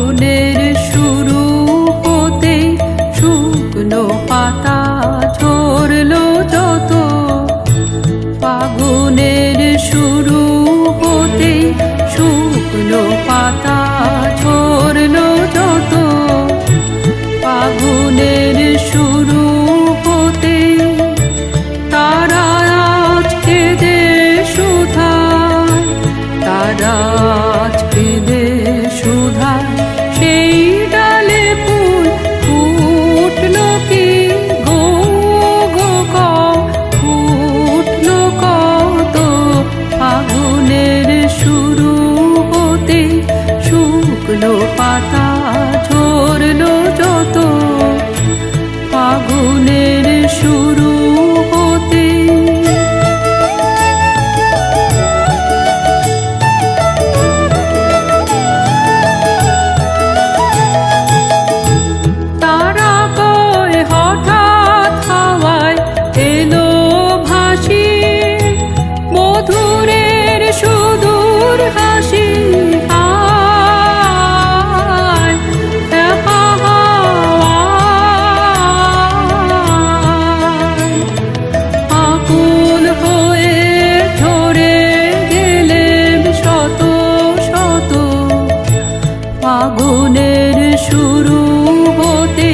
ফাগুনের শুরু হতে শুকনো পাতা ঝরলো যত, ফাগুনের শুরু হতে শুকনো পাতা ঝরলো যত, ফাগুনের শুরু হতে তারা আজ কেঁদে শুধায়, তারা আজ কেঁদে শুধায় সেই ডালে ফুল ফুটলো কি গো গো কও, ফুটলো কত, ফাগুনের শুরু হতে শুকনো পাতা ঝরলো যত, ফাগুনের শুরু হতে। তারা কয় হঠাৎ হাওয়ায় এলো ভাসি মধুরের সুদূর হাসি, আকুল হয়ে ঝরে গেলেন শত শত, ফাগুনের শুরু হতে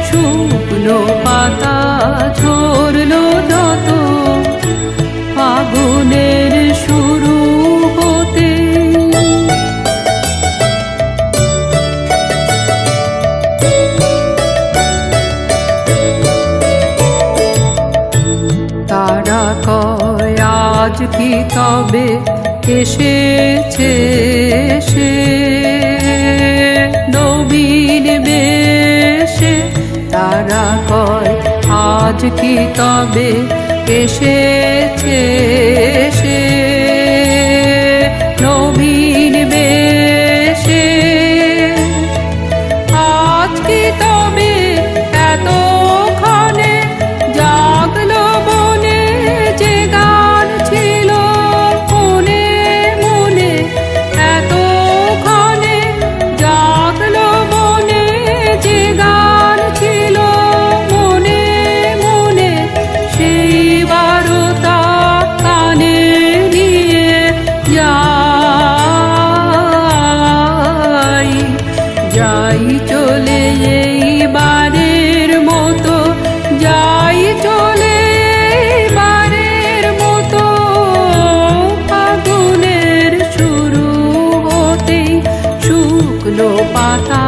শুকনো পাতা ঝরলো যত, ফাগুনের শুরু হতে। তারা কয় আজ কি তবে এসেছে সে নবীন বেশে, তারা কয় আজ কি তবে এসেছে সে নবীন বেশে, আজ কি তবে এতক্ষণে জাগলো মনে যে গান ছিল মনে মনে, এতক্ষণে জাগলো মনে যে গান ছিল মনে মনে, সেই বারতা কানে নিয়ে যাই যাই চলে এইবারের মতো, যাই চলে এইবারের মতো, ফাগুনের শুরু হতে শুকনো পাতা